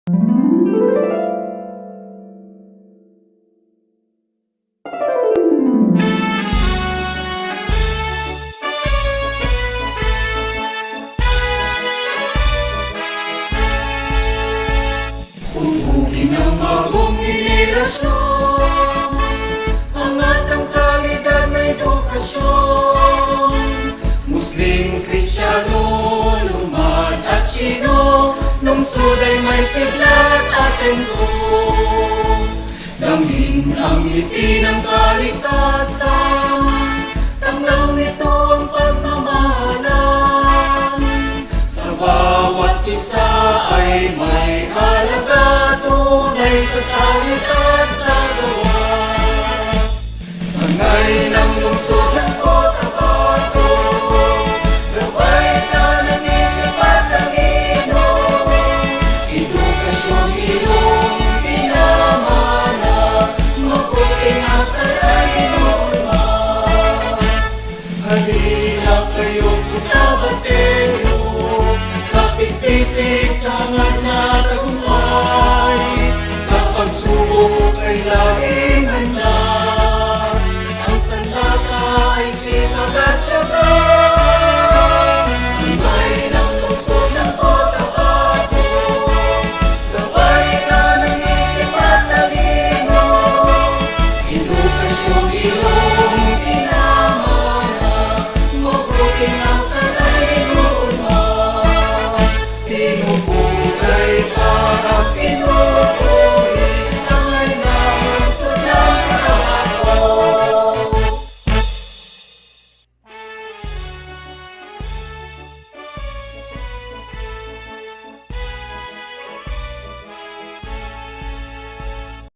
Pupugin ang bagong henerasyon, angat ang kalidad na edukasyon. Muslim, Kristiyano, lumad at Chino, lungsod ay may sigla at asenso. Damhin ang ngiti ng kaligtasan, tanglaw nito ang pagmamahalan. Sa bawat isa ay may halalan.